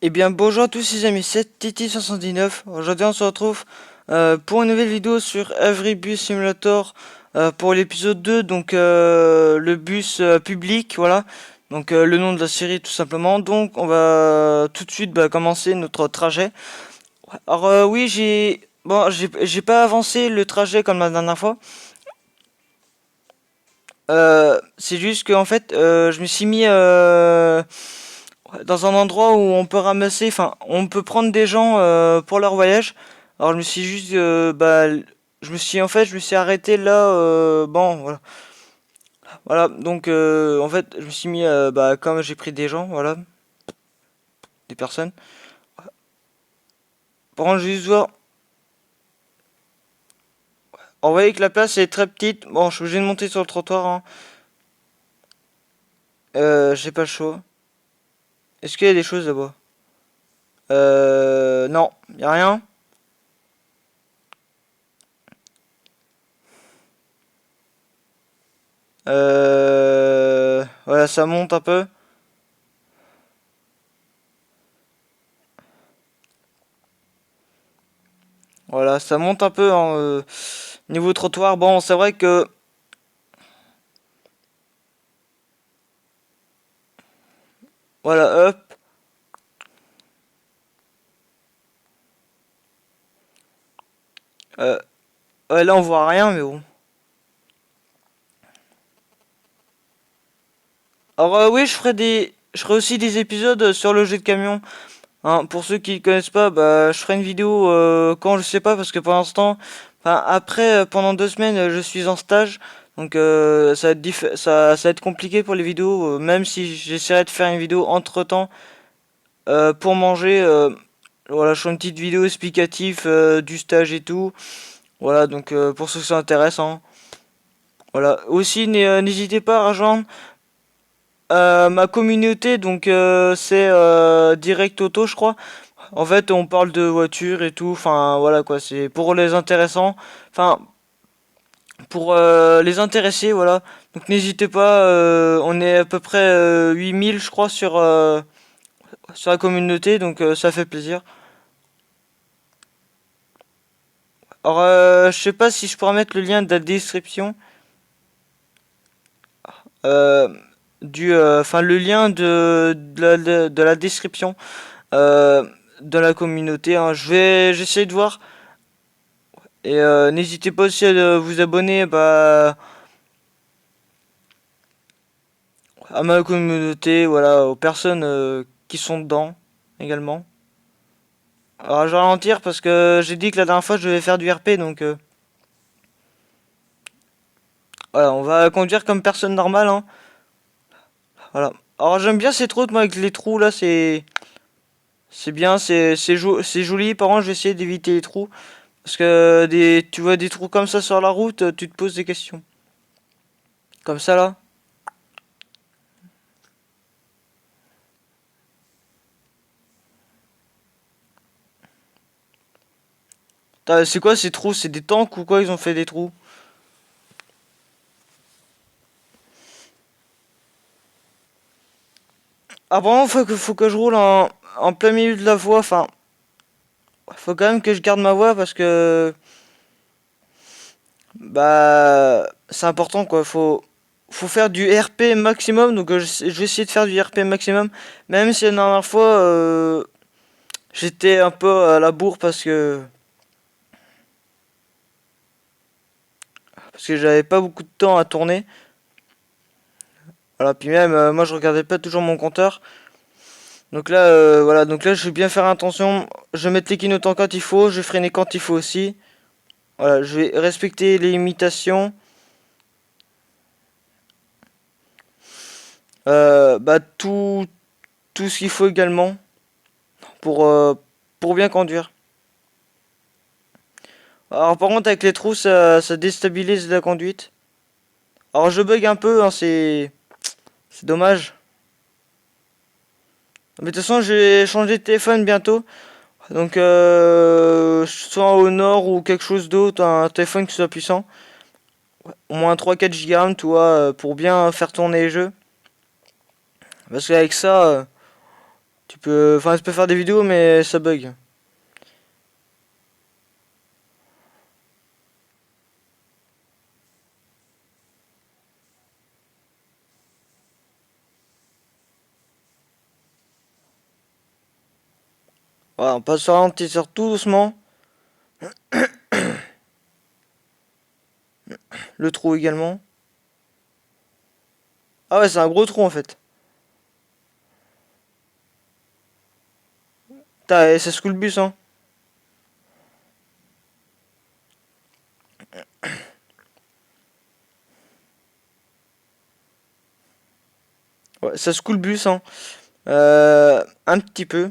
Eh bien bonjour à tous les amis, c'est Titi519. Aujourd'hui on se retrouve pour une nouvelle vidéo sur Every Bus Simulator pour l'épisode 2, donc le bus public, voilà. Donc le nom de la série tout simplement. Donc on va tout de suite commencer notre trajet. Alors oui j'ai pas avancé le trajet comme la dernière fois. C'est juste que en fait je me suis mis dans un endroit où on peut ramasser, enfin, on peut prendre des gens pour leur voyage. Alors je me suis juste, je me suis arrêté là, bon, voilà, voilà. Donc en fait, je me suis mis, comme j'ai pris des gens, voilà, des personnes. Par contre, je vais juste voir. On voyait que la place est très petite. Bon, je suis obligé de monter sur le trottoir. Hein. J'ai pas le choix. Est-ce qu'il y a des choses là-bas? Non, y a rien. Voilà, ça monte un peu. Voilà, ça monte un peu hein, niveau trottoir. Bon, c'est vrai que voilà, hop. Euh, ouais, là on voit rien, mais bon. Alors oui, je ferai aussi des épisodes sur le jeu de camion. Hein, pour ceux qui connaissent pas, je ferai une vidéo quand je sais pas parce que pour l'instant, enfin après pendant 2 semaines, je suis en stage. Donc ça va être ça va être compliqué pour les vidéos, même si j'essaierai de faire une vidéo entre temps pour manger. Voilà, je ferai une petite vidéo explicative du stage et tout. Voilà, donc pour ceux que ça intéresse, hein. Voilà. Aussi, n'hésitez pas à rejoindre ma communauté, donc c'est Direct Auto, je crois. En fait, on parle de voitures et tout. Enfin, voilà quoi. C'est pour les intéressants. Enfin, pour les intéressés, voilà. Donc n'hésitez pas. On est à peu près 8000, je crois, sur la communauté, donc ça fait plaisir. Alors, je sais pas si je pourrais mettre le lien de la description. Euh, enfin le lien de la description euh, de la communauté. Hein. J'essaie de voir et n'hésitez pas aussi à vous abonner à ma communauté, voilà, aux personnes qui sont dedans également. Alors je vais ralentir parce que j'ai dit que la dernière fois je devais faire du RP donc voilà, on va conduire comme personne normale. Hein. Voilà. Alors j'aime bien cette route moi avec les trous là, c'est bien, c'est joli. Par contre, je vais essayer d'éviter les trous. Parce que tu vois des trous comme ça sur la route, tu te poses des questions. Comme ça là. C'est quoi ces trous? C'est des tanks ou quoi? Ils ont fait des trous? Ah bon, faut que je roule en plein milieu de la voie. Enfin, faut quand même que je garde ma voie parce que c'est important quoi. Faut faire du RP maximum. Donc je vais essayer de faire du RP maximum. Même si la dernière fois j'étais un peu à la bourre parce que j'avais pas beaucoup de temps à tourner. Voilà, puis même moi je regardais pas toujours mon compteur. Donc là, voilà, donc là je vais bien faire attention. Je vais mettre les clignotants quand il faut, je vais freiner quand il faut aussi. Voilà, je vais respecter les limitations. Tout, tout ce qu'il faut également pour, euh, pour bien conduire. Alors par contre avec les trous ça déstabilise la conduite. Alors je bug un peu, hein, c'est dommage. Mais de toute façon je vais changer de téléphone bientôt. Donc soit au nord ou quelque chose d'autre, un téléphone qui soit puissant. Au moins 3-4 Go, tu vois, pour bien faire tourner les jeux. Parce qu'avec ça, tu peux faire des vidéos mais ça bug. Voilà, on passe sur ralentir tout doucement. Le trou également. Ah ouais, c'est un gros trou en fait. Ça secoue le bus, hein. Ouais, ça secoue le bus, hein. Un petit peu.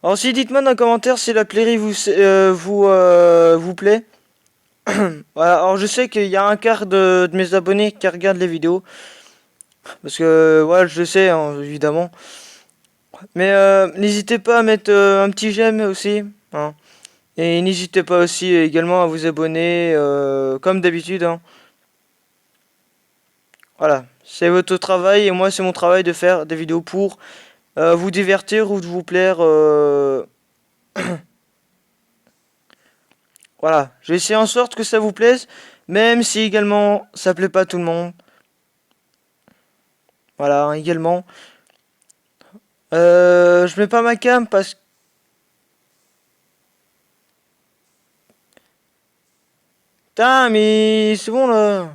Alors si dites-moi dans les commentaires si la plairie vous plaît. Voilà, alors je sais qu'il y a un quart de mes abonnés qui regardent les vidéos. Parce que voilà, je le sais, hein, évidemment. Mais n'hésitez pas à mettre un petit j'aime aussi, hein. Et n'hésitez pas aussi également à vous abonner comme d'habitude, hein. Voilà, c'est votre travail et moi c'est mon travail de faire des vidéos pour vous divertir ou de vous plaire. Voilà, je vais essayer en sorte que ça vous plaise, même si également ça plaît pas à tout le monde. Voilà, également. Je mets pas ma cam parce que... Putain, mais c'est bon là.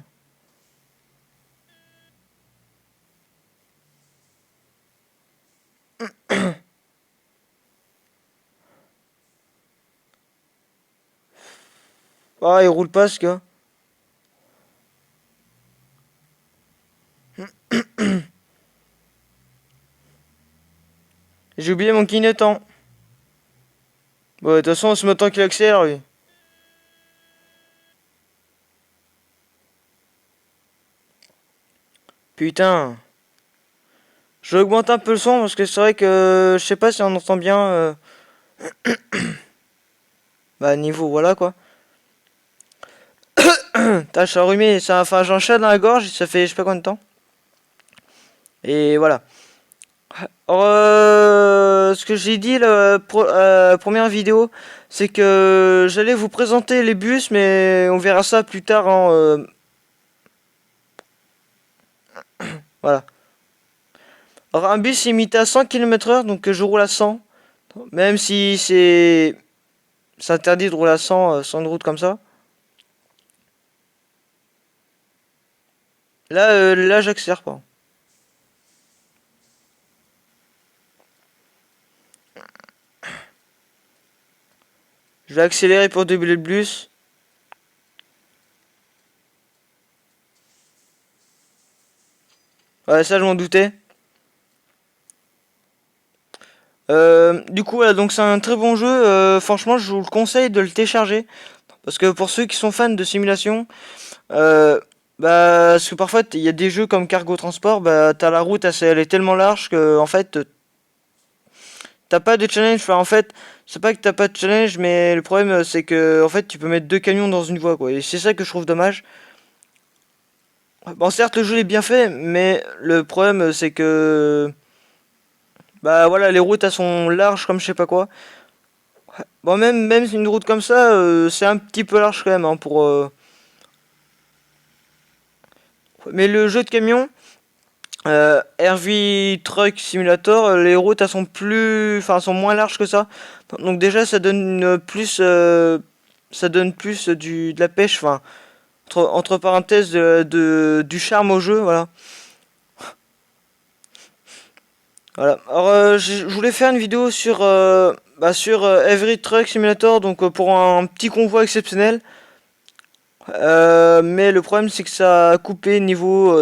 Ah, il roule pas ce gars. J'ai oublié mon clignotant. Bon, de toute façon, ce temps qu'il accélère, lui. Putain. Je vais augmenter un peu le son parce que c'est vrai que je sais pas si on entend bien. Bah, niveau, voilà quoi. Putain, je suis enrhumé, enfin, j'en chat dans la gorge, ça fait je sais pas combien de temps. Et voilà. Alors, ce que j'ai dit la première vidéo, c'est que j'allais vous présenter les bus, mais on verra ça plus tard, hein, voilà. Alors, un bus est limité à 100 km/h, donc je roule à 100. Même si c'est interdit de rouler à 100 sur une route comme ça. Là j'accélère pas. Je vais accélérer pour doubler le bus. Ouais, ça je m'en doutais. Du coup, voilà, donc c'est un très bon jeu. Franchement, je vous le conseille de le télécharger. Parce que pour ceux qui sont fans de simulation, parce que parfois il y a des jeux comme Cargo Transport, bah t'as la route, elle est tellement large que en fait t'as pas de challenge. Enfin, en fait, c'est pas que t'as pas de challenge, mais le problème c'est que en fait tu peux mettre deux camions dans une voie quoi. Et c'est ça que je trouve dommage. Bon, certes, le jeu est bien fait, mais le problème c'est que bah voilà, les routes elles sont larges comme je sais pas quoi. Bon, même une route comme ça, c'est un petit peu large quand même, hein, pour. Mais le jeu de camion, RV Truck Simulator, les routes elles sont enfin, sont moins larges que ça. Donc déjà, ça donne plus de la pêche, enfin, entre parenthèses, du charme au jeu, voilà. Voilà. Alors, je voulais faire une vidéo sur Every Truck Simulator, donc pour un petit convoi exceptionnel. Mais le problème c'est que ça a coupé niveau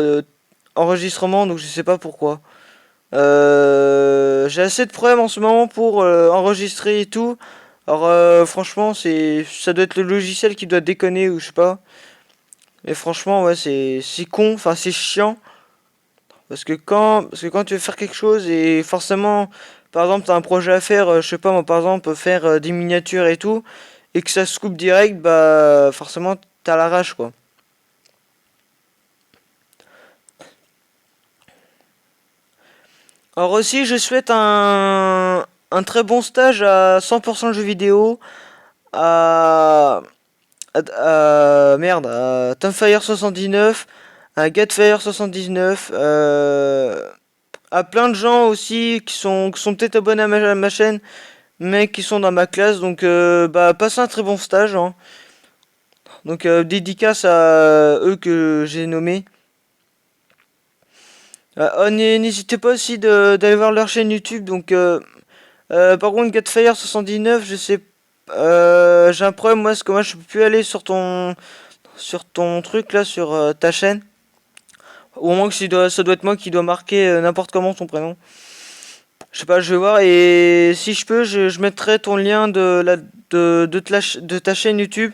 enregistrement, donc je sais pas pourquoi. J'ai assez de problèmes en ce moment pour enregistrer et tout. Alors franchement ça doit être le logiciel qui doit déconner ou je sais pas. Mais franchement ouais c'est con, enfin c'est chiant. Parce que quand tu veux faire quelque chose et forcément par exemple t'as un projet à faire, je sais pas moi par exemple faire des miniatures et tout. et que ça se coupe direct, bah forcément t'as la rage quoi. Alors aussi je souhaite un très bon stage à 100% jeux vidéo, à, merde, à Tomfire 79, à Gatfire 79, à plein de gens aussi qui sont peut-être abonnés à ma chaîne, mais qui sont dans ma classe, donc bah passez un très bon stage, hein. Donc dédicace à eux que j'ai nommés. Oh, n'hésitez pas aussi d'aller voir leur chaîne YouTube. Donc par contre Gatfire 79, je sais, j'ai un problème moi, parce que moi je peux plus aller sur ton truc là, sur ta chaîne. Au moins que ça doit être moi qui dois marquer n'importe comment ton prénom. Je sais pas, je vais voir, et si je peux, je mettrai ton lien de ta chaîne YouTube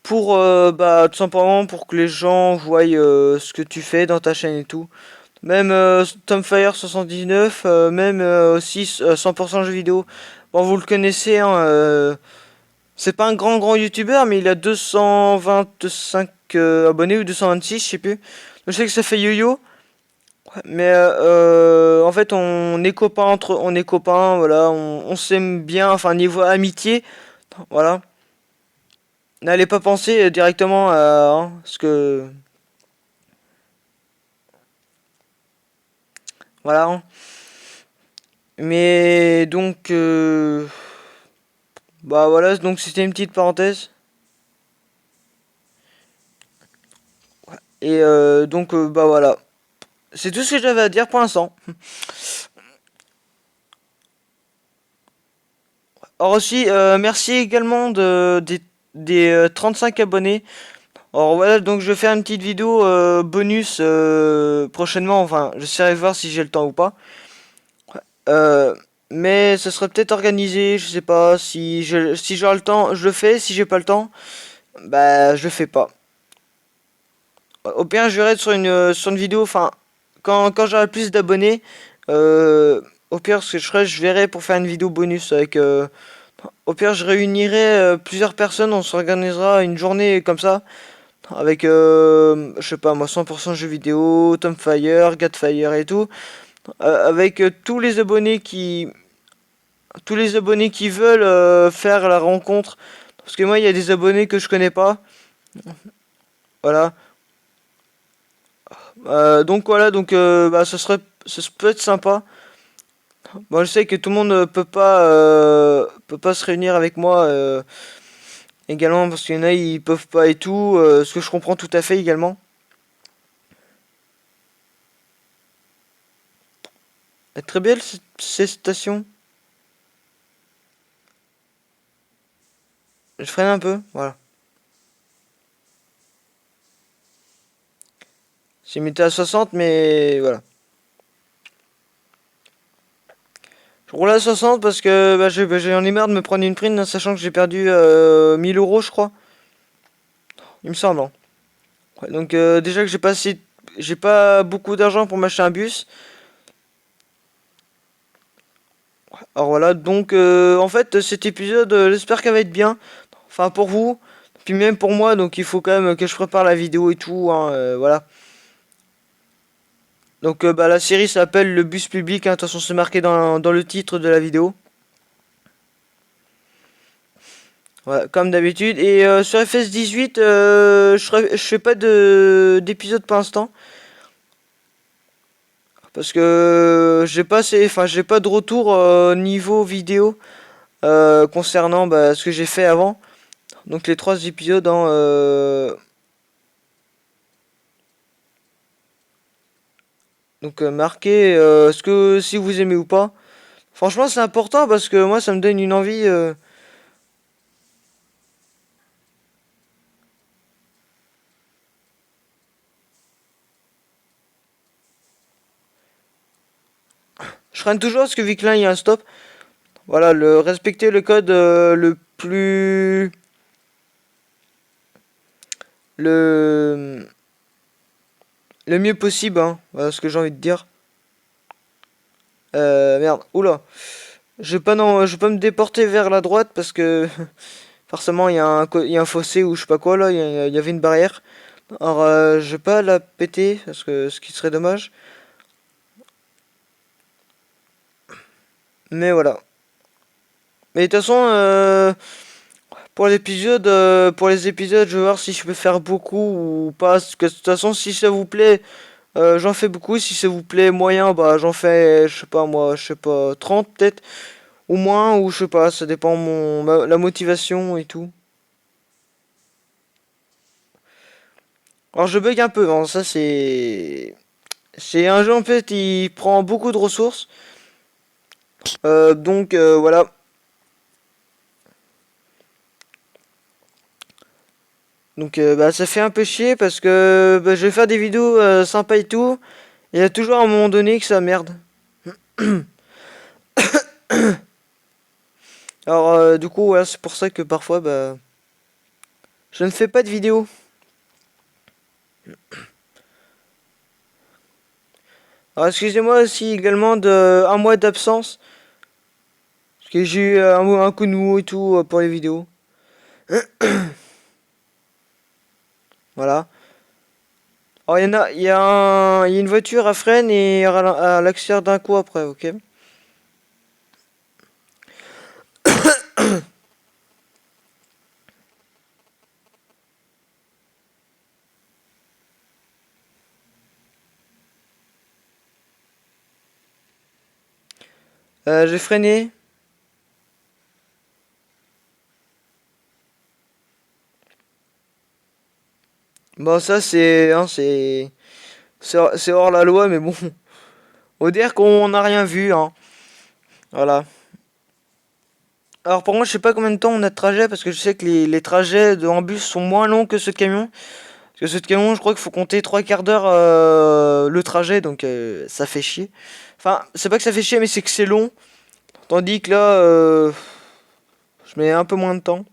pour bah tout simplement pour que les gens voient ce que tu fais dans ta chaîne et tout. Même Tomfire 79, même aussi 100% jeux vidéo. Bon, vous le connaissez, hein, c'est pas un grand youtubeur, mais il a 225 abonnés ou 226, je sais plus. Je sais que ça fait yo-yo, mais en fait on est copains on est copains, voilà, on s'aime bien, enfin niveau amitié, voilà. N'allez pas penser directement à ce que, voilà, hein. Mais donc bah voilà, donc c'était une petite parenthèse. Et donc bah voilà, c'est tout ce que j'avais à dire pour l'instant. Alors aussi, merci également des 35 abonnés. Alors voilà, donc je vais faire une petite vidéo bonus prochainement. Enfin, j'essaierai de voir si j'ai le temps ou pas. Euh, mais ça serait peut-être organisé, je sais pas. Si j'aurai le temps, je le fais. Si j'ai pas le temps, bah je le fais pas. Au pire, je verrai sur une vidéo. Enfin, quand j'aurai plus d'abonnés, au pire, ce que je ferai, je verrai pour faire une vidéo bonus avec. Au pire, je réunirai plusieurs personnes. On s'organisera une journée comme ça avec, je sais pas moi, 100% jeux vidéo, Tomfire, Gatfire et tout, avec tous les abonnés qui veulent faire la rencontre, parce que moi il y a des abonnés que je connais pas, voilà. Donc voilà, donc bah ça peut être sympa. Moi je sais que tout le monde peut pas se réunir avec moi également, parce qu'il y en a ils peuvent pas et tout, ce que je comprends tout à fait également. Elle est très belle cette station. Je freine un peu, voilà. J'ai mis à 60, mais voilà. Je roule à 60 parce que bah, j'en ai marre de me prendre une prime, sachant que j'ai perdu 1000 euros, je crois. Il me semble, hein. Ouais, donc déjà que j'ai pas beaucoup d'argent pour m'acheter un bus. Alors voilà, donc en fait cet épisode, j'espère qu'elle va être bien. Enfin pour vous, puis même pour moi, donc il faut quand même que je prépare la vidéo et tout, hein, voilà. Donc bah, la série s'appelle Le Bus Public, hein, de toute façon c'est marqué dans le titre de la vidéo. Voilà, comme d'habitude. Et sur FS18, je fais pas d'épisode pour l'instant. Parce que j'ai pas de retour niveau vidéo concernant bah, ce que j'ai fait avant. Donc les 3 épisodes, hein, donc marquez ce que si vous aimez ou pas. Franchement c'est important parce que moi ça me donne une envie. Je freine toujours parce que vu que là il y a un stop. Voilà, respecter le code le le mieux possible, hein. Voilà ce que j'ai envie de dire. Merde, oula. Je vais pas me déporter vers la droite parce que forcément il y a un fossé ou je sais pas quoi là, il y avait une barrière. Alors je vais pas la péter parce que ce qui serait dommage. Mais voilà. Mais de toute façon, pour les épisodes, je vais voir si je peux faire beaucoup ou pas. Parce que de toute façon, si ça vous plaît, j'en fais beaucoup. Si ça vous plaît moyen, bah j'en fais, je sais pas moi, je sais pas, 30 peut-être. Ou moins, ou je sais pas, ça dépend la motivation et tout. Alors je bug un peu, hein, ça c'est... C'est un jeu en fait, il prend beaucoup de ressources. Donc voilà. Donc bah, ça fait un peu chier parce que bah, je vais faire des vidéos sympas et tout. Il y a toujours un moment donné que ça merde. Alors du coup voilà, c'est pour ça que parfois bah, je ne fais pas de vidéos. Alors excusez-moi aussi également de un mois d'absence. Parce que j'ai eu un coup de mou et tout pour les vidéos. Voilà. Alors il y a une voiture à freine et elle accélère d'un coup après, ok? J'ai freiné. Bon ça c'est hein, c'est hors la loi mais bon. Faut dire qu'on n'a rien vu hein. Voilà. Alors pour moi je sais pas combien de temps on a de trajet parce que je sais que les trajets en bus sont moins longs que ceux de camion. Parce que ceux de camion je crois qu'il faut compter 3 quarts d'heure le trajet donc ça fait chier. Enfin c'est pas que ça fait chier mais c'est que c'est long. Tandis que là je mets un peu moins de temps.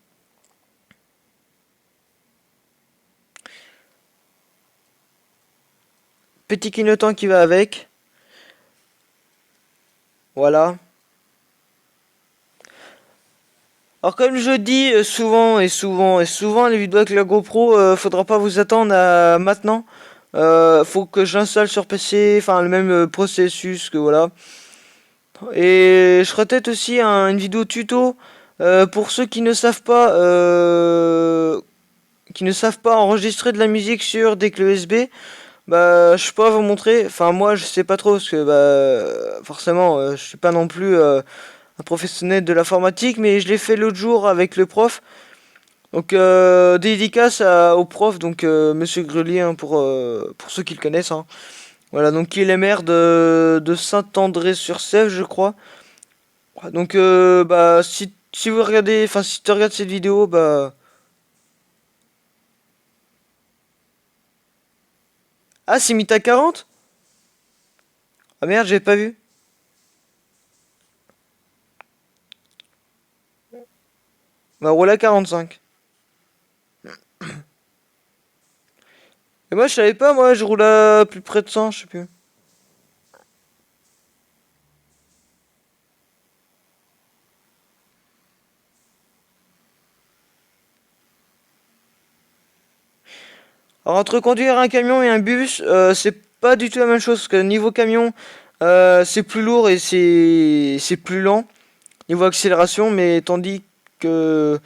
Petit clignotant qui va avec. Voilà. Alors comme je dis souvent et souvent et souvent les vidéos avec la GoPro, faudra pas vous attendre à maintenant. Faut que j'installe sur PC, enfin le même processus que voilà. Et je ferai peut-être aussi une vidéo tuto pour ceux qui ne savent pas enregistrer de la musique sur des clés USB. Bah je peux pas vous montrer. Enfin moi je sais pas trop parce que bah forcément je suis pas non plus un professionnel de l'informatique, mais je l'ai fait l'autre jour avec le prof. Donc dédicace au prof, donc Monsieur Grelier, hein, pour ceux qui le connaissent. Hein. Voilà, donc il est maire de Saint-André-sur-Sèvre, je crois. Donc bah si vous regardez, enfin si tu regardes cette vidéo, bah... Ah, c'est Mita 40. Ah merde, j'ai pas vu. Bah roule à 45. Et moi je savais pas, moi je roule à plus près de 100, je sais plus. Alors entre conduire un camion et un bus, c'est pas du tout la même chose parce que niveau camion, c'est plus lourd et c'est plus lent niveau accélération, mais tandis que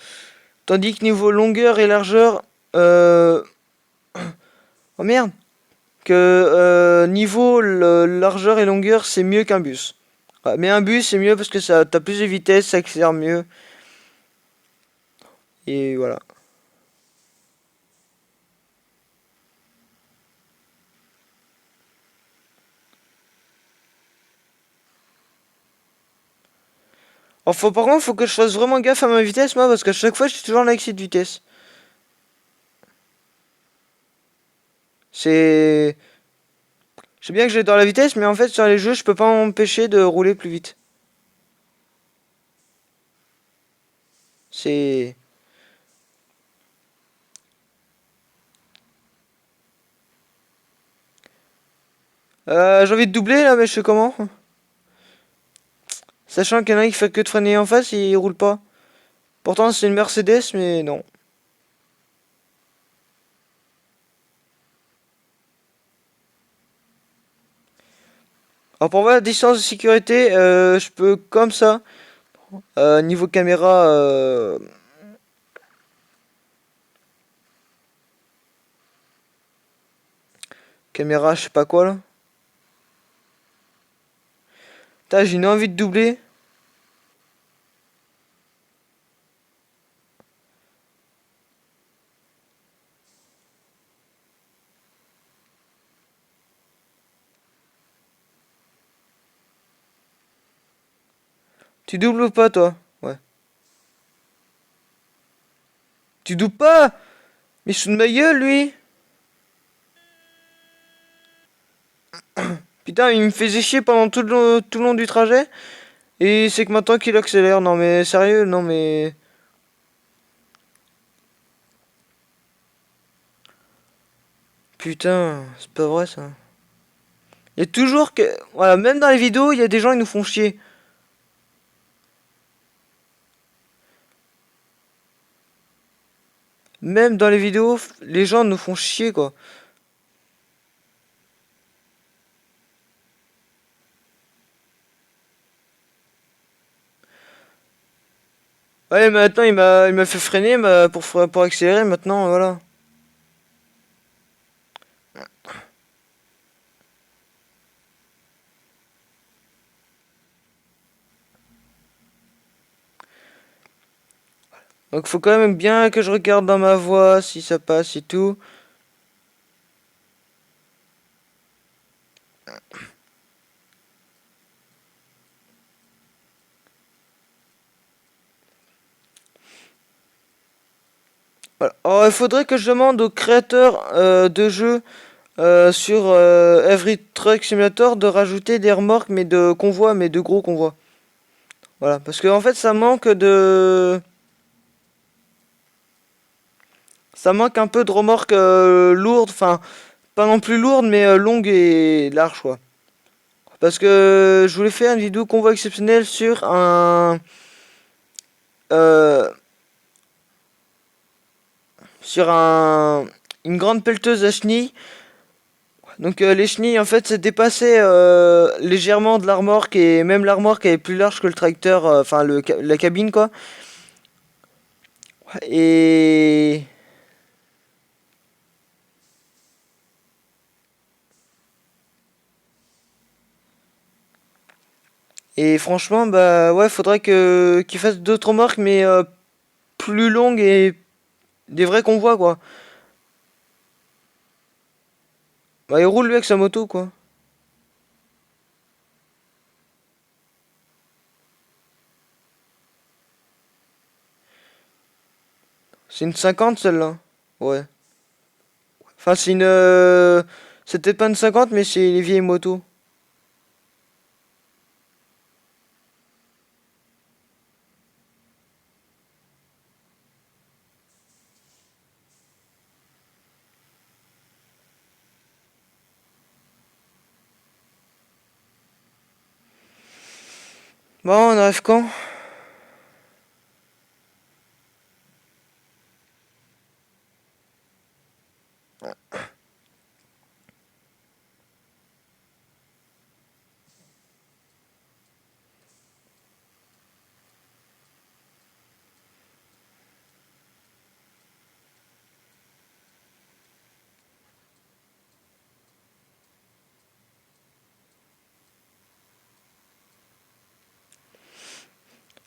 niveau longueur et largeur, oh merde, que niveau largeur et longueur, c'est mieux qu'un bus. Ouais, mais un bus c'est mieux parce que ça t'as plus de vitesse, ça accélère mieux et voilà. Par contre, faut que je fasse vraiment gaffe à ma vitesse moi parce qu'à chaque fois je suis toujours en excès de vitesse. C'est Je sais bien que j'ai dans la vitesse, mais en fait, sur les jeux, je peux pas m'empêcher de rouler plus vite. C'est... j'ai envie de doubler, là, mais je sais comment. Sachant qu'il y en a qui fait que de freiner en face, il roule pas. Pourtant c'est une Mercedes, mais non. Alors pour voir la distance de sécurité, je peux comme ça. Niveau caméra, caméra, je sais pas quoi là. Putain, j'ai une envie de doubler. Tu doubles ou pas toi? Ouais. Tu doubles pas? Mais sous de ma gueule lui. Putain, il me faisait chier pendant tout le long du trajet. Et c'est que maintenant qu'il accélère. Non mais sérieux, non mais... Putain, c'est pas vrai ça. Il y a toujours que... Voilà, même dans les vidéos, il y a des gens qui nous font chier. Même dans les vidéos, les gens nous font chier quoi. Ouais, mais maintenant il m'a fait freiner pour accélérer. Maintenant, voilà. Donc faut quand même bien que je regarde dans ma voix si ça passe et tout. Voilà. Alors il faudrait que je demande aux créateurs de jeux sur Every Truck Simulator de rajouter des remorques mais de convois, mais de gros convois. Voilà, parce que en fait ça manque de... Ça manque un peu de remorques lourdes, enfin pas non plus lourdes mais longues et larges quoi. Parce que je voulais faire une vidéo convoi exceptionnel sur euh, sur une grande pelleteuse à chenilles. Donc les chenilles en fait se dépassaient légèrement de la remorque et même la remorque est plus large que le tracteur, enfin la cabine quoi. Et et franchement bah ouais faudrait que qu'il fasse d'autres remorques mais plus longues et des vrais convois quoi. Bah il roule lui avec sa moto quoi. C'est une 50 celle-là. Ouais. Enfin c'est une c'était pas une 50 mais c'est les vieilles motos. Bon on arrive quand?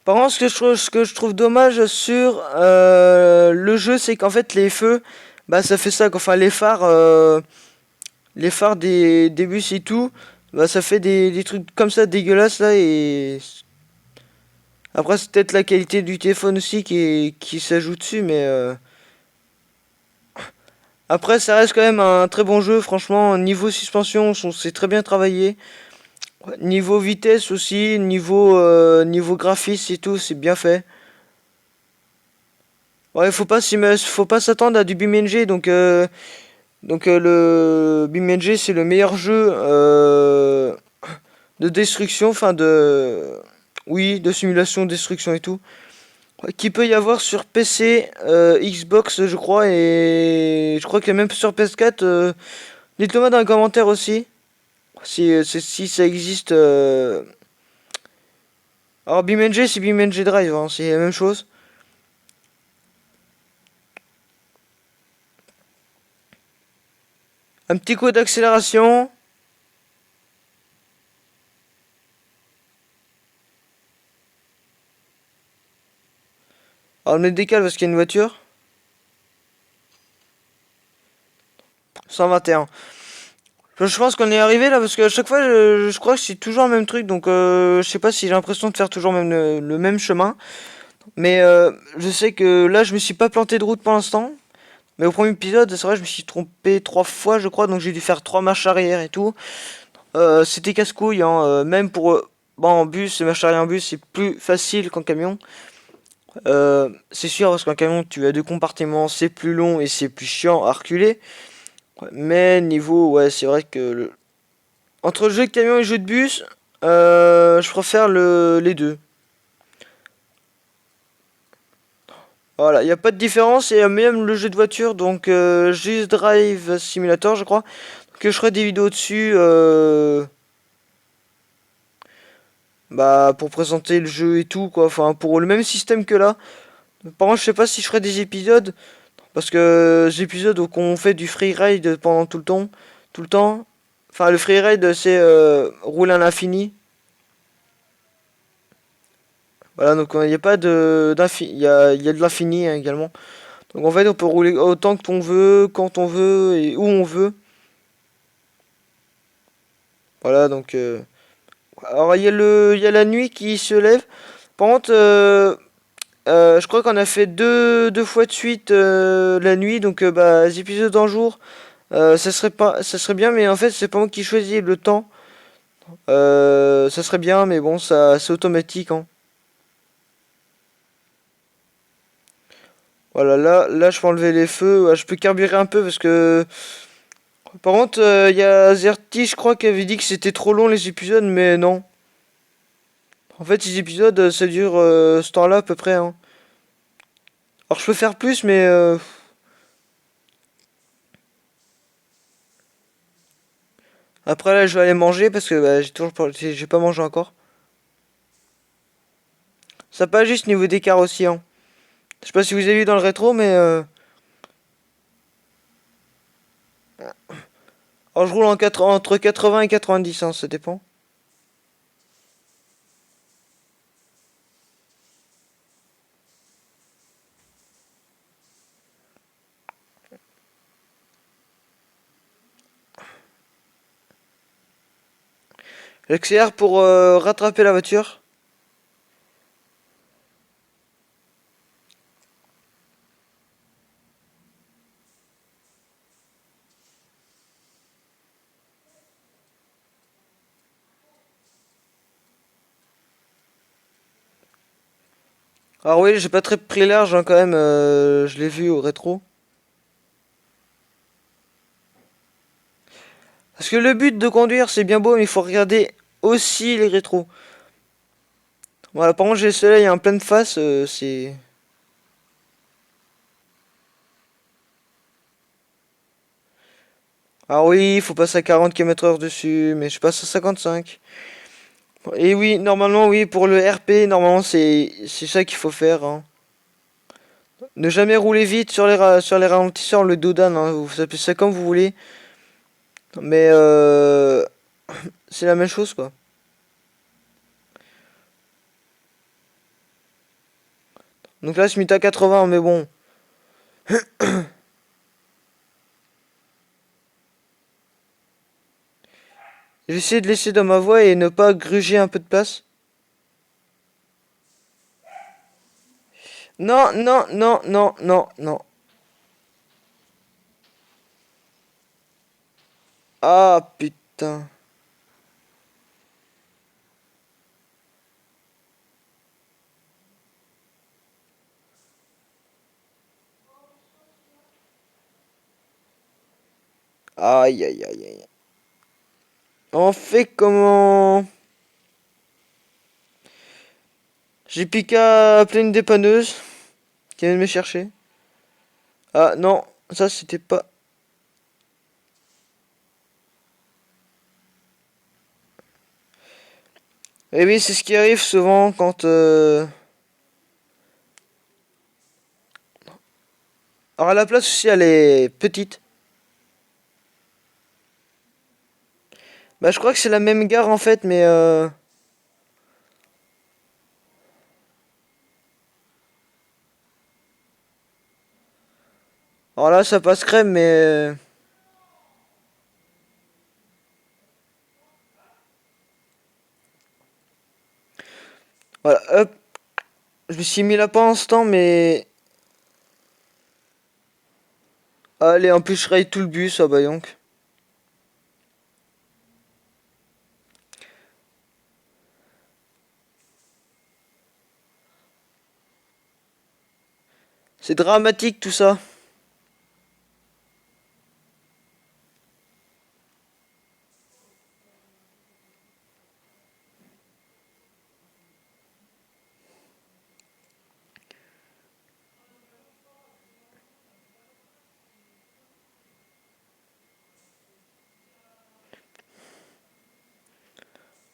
Par contre, ce que je trouve dommage sur le jeu, c'est qu'en fait les feux, bah ça fait ça, quoi. Enfin les phares des bus et tout, bah ça fait des trucs comme ça dégueulasses là et après c'est peut-être la qualité du téléphone aussi qui s'ajoute dessus, mais après ça reste quand même un très bon jeu, franchement. Niveau suspension, c'est très bien travaillé. Niveau vitesse aussi, niveau graphisme et tout, c'est bien fait. Ouais, faut pas s'attendre à du BeamNG, le BeamNG c'est le meilleur jeu de destruction, enfin de, oui, de simulation, de destruction et tout. Qu'il peut y avoir sur PC, Xbox, je crois, et je crois qu'il y a même sur PS4. Dites-le moi dans les commentaires aussi, si ça existe. Alors BeamNG, c'est BeamNG Drive, hein, c'est la même chose. Un petit coup d'accélération. Alors on me décale parce qu'il y a une voiture. 121. Je pense qu'on est arrivé là parce que à chaque fois je crois que c'est toujours le même truc, donc je sais pas si j'ai l'impression de faire toujours même le même chemin. Mais je sais que là je me suis pas planté de route pour l'instant. Mais au premier épisode, c'est vrai, je me suis trompé 3 fois, je crois, donc j'ai dû faire 3 marches arrière et tout. C'était casse-couille, hein, même pour. Bon, en bus, les marches arrière en bus, c'est plus facile qu'en camion. C'est sûr, parce qu'en camion, tu as 2 compartiments, c'est plus long et c'est plus chiant à reculer. Ouais, mais niveau, ouais, c'est vrai que entre le jeu de camion et le jeu de bus, je préfère les deux. Voilà, il n'y a pas de différence et même le jeu de voiture, donc Just Drive Simulator, je crois, que je ferai des vidéos dessus bah, pour présenter le jeu et tout, quoi. Enfin, pour le même système que là. Par contre, je sais pas si je ferai des épisodes, parce que des épisodes où on fait du freeride pendant tout le temps. Tout le temps. Enfin, le freeride, c'est rouler à l'infini. Voilà, donc il n'y a pas d'infini, il y a de l'infini hein, également. Donc en fait, on peut rouler autant que l'on veut, quand on veut et où on veut. Voilà, donc. Alors il y a la nuit qui se lève. Par contre, je crois qu'on a fait deux fois de suite la nuit, donc bah les épisodes en jour, ça serait bien, mais en fait c'est pas moi qui choisis le temps. Ça serait bien, mais bon, ça c'est automatique, hein. Voilà, là je peux enlever les feux, ouais, je peux carburer un peu parce que. Par contre, il y a Zerti, je crois, qui avait dit que c'était trop long les épisodes, mais non. En fait, les épisodes, ça dure ce temps-là à peu près, hein. Alors je peux faire plus, mais après là, je vais aller manger parce que bah, j'ai pas mangé encore. Ça pas juste niveau d'écart aussi, hein. Je sais pas si vous avez vu dans le rétro, mais alors je roule entre 80 et 90, hein, ça dépend. J'accélère pour rattraper la voiture. Alors oui, j'ai pas très pris large hein, quand même, je l'ai vu au rétro. Parce que le but de conduire, c'est bien beau, mais il faut regarder aussi les rétros. Voilà, par contre, j'ai le soleil en pleine face, c'est. Alors oui, il faut passer à 40 km/h dessus, mais je passe à 55. Et oui, normalement, oui, pour le RP, normalement, c'est ça qu'il faut faire, hein. Ne jamais rouler vite sur sur les ralentisseurs, le dodan, hein, vous appelez ça comme vous voulez. Mais c'est la même chose, quoi. Donc là, je suis à 80, mais bon. J'essaie de laisser dans ma voie et ne pas gruger un peu de place. Non, non, non, non, non, non. Ah, putain. Aïe, aïe, aïe, aïe. On fait comment? J'ai plus qu'à appeler une dépanneuse qui vient de me chercher. Ah non, ça c'était pas... Eh oui, c'est ce qui arrive souvent quand... Alors la place aussi, elle est petite. Bah je crois que c'est la même gare en fait, mais... Alors là, ça passe crème, mais... Voilà, hop. Je me suis mis là pas ce temps, mais... Allez, en plus je raye tout le bus, ah bah donc. C'est dramatique tout ça.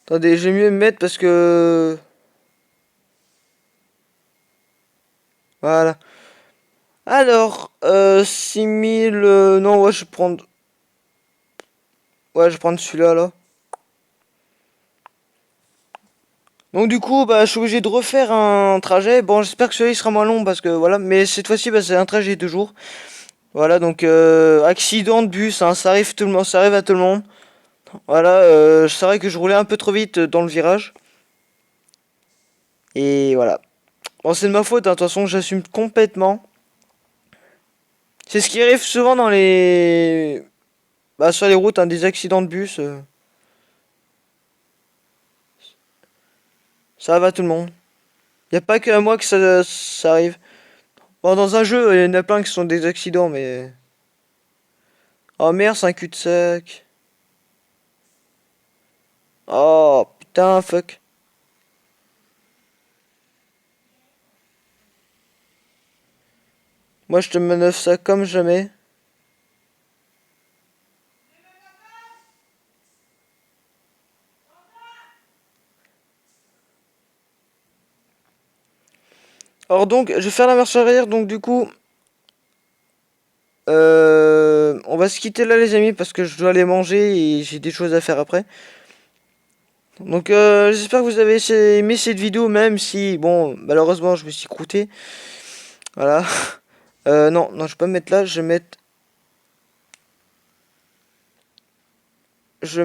Attendez, je vais mieux me mettre parce que... Voilà. Alors, 6000... non, ouais, je vais prendre... Ouais, je vais prendre celui-là, là. Donc du coup, bah, je suis obligé de refaire un trajet. Bon, j'espère que celui-là, il sera moins long parce que, voilà. Mais cette fois-ci, bah, c'est un trajet de jour. Voilà, donc, accident de bus, hein, ça arrive tout le monde, ça arrive à tout le monde. Voilà, c'est vrai que je roulais un peu trop vite dans le virage. Et voilà. Bon, c'est de ma faute, hein, de toute façon, j'assume complètement. C'est ce qui arrive souvent dans les... Bah, sur les routes, hein, des accidents de bus. Ça va à tout le monde. Y a pas que à moi que ça arrive. Bon, dans un jeu, il y en a plein qui sont des accidents, mais... Oh merde, c'est un cul-de-sac. Oh, putain, fuck. Moi, je te manœuvre ça comme jamais. Alors donc, je vais faire la marche arrière, donc du coup... on va se quitter là les amis parce que je dois aller manger et j'ai des choses à faire après. Donc j'espère que vous avez aimé cette vidéo même si bon malheureusement je me suis croûté. Voilà. Non, non je vais pas me mettre là, je vais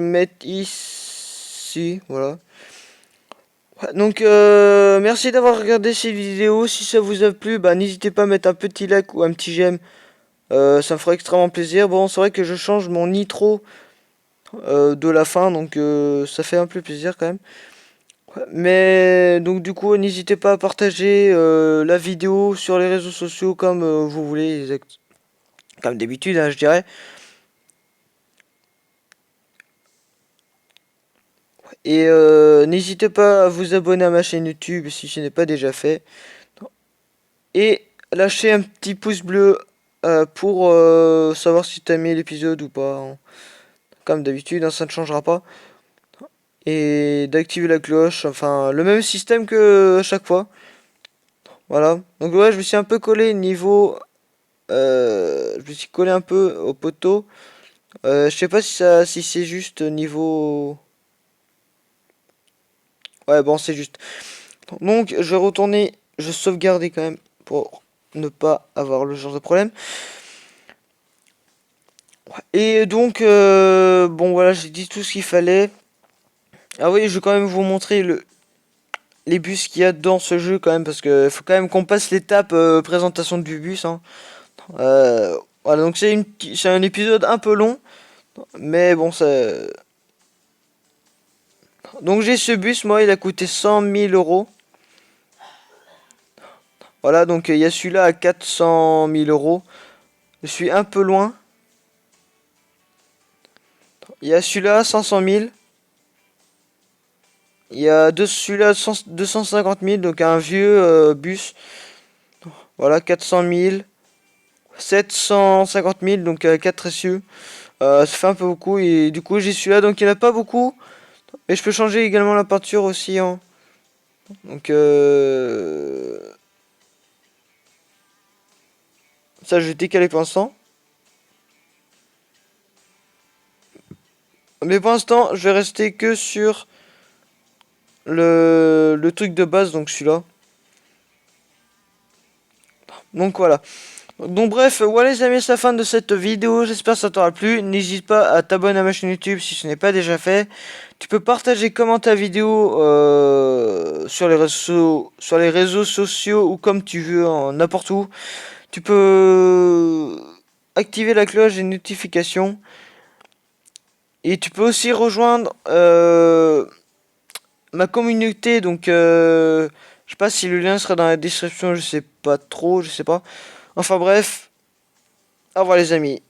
me mettre ici, voilà. Ouais, donc merci d'avoir regardé cette vidéo. Si ça vous a plu, bah n'hésitez pas à mettre un petit like ou un petit j'aime. Ça me fera extrêmement plaisir. Bon c'est vrai que je change mon nitro de la fin donc ça fait un peu plaisir quand même. Mais donc du coup n'hésitez pas à partager la vidéo sur les réseaux sociaux comme vous voulez, comme d'habitude hein, je dirais. Et n'hésitez pas à vous abonner à ma chaîne YouTube si ce n'est pas déjà fait. Et lâchez un petit pouce bleu pour savoir si t'as aimé l'épisode ou pas, hein. Comme d'habitude hein, ça ne changera pas. Et d'activer la cloche, enfin le même système que à chaque fois. Voilà. Donc ouais je me suis un peu collé niveau... je me suis collé un peu au poteau. Je sais pas si c'est juste niveau... Ouais, bon, c'est juste. Donc, je vais retourner, je vais sauvegarder quand même pour ne pas avoir le genre de problème. Et donc, bon, voilà, j'ai dit tout ce qu'il fallait. Ah oui, je vais quand même vous montrer les bus qu'il y a dans ce jeu quand même, parce que faut quand même qu'on passe l'étape présentation du bus, hein. Voilà, donc c'est un épisode un peu long, mais bon, ça... Donc j'ai ce bus, moi, il a coûté 100 000 euros. Voilà, donc il y a celui-là à 400 000 euros. Je suis un peu loin. Il y a celui-là, 500 000. Il y a celui-là 250 000, donc un vieux bus. Voilà, 400 000. 750 000, donc 4 essieux. Ça fait un peu beaucoup et du coup j'ai celui-là, donc il n'y en a pas beaucoup. Mais je peux changer également la peinture aussi, hein. Donc ça je vais décaler pour l'instant. Mais pour l'instant je vais rester que sur le truc de base, donc celui-là. Donc voilà. Donc bref, voilà les amis, c'est la fin de cette vidéo, j'espère que ça t'aura plu. N'hésite pas à t'abonner à ma chaîne YouTube si ce n'est pas déjà fait. Tu peux partager, commenter la vidéo sur les réseaux sociaux ou comme tu veux, n'importe où. Tu peux activer la cloche des notifications. Et tu peux aussi rejoindre ma communauté, donc je sais pas si le lien sera dans la description, je sais pas trop, je sais pas. Enfin bref, au revoir les amis.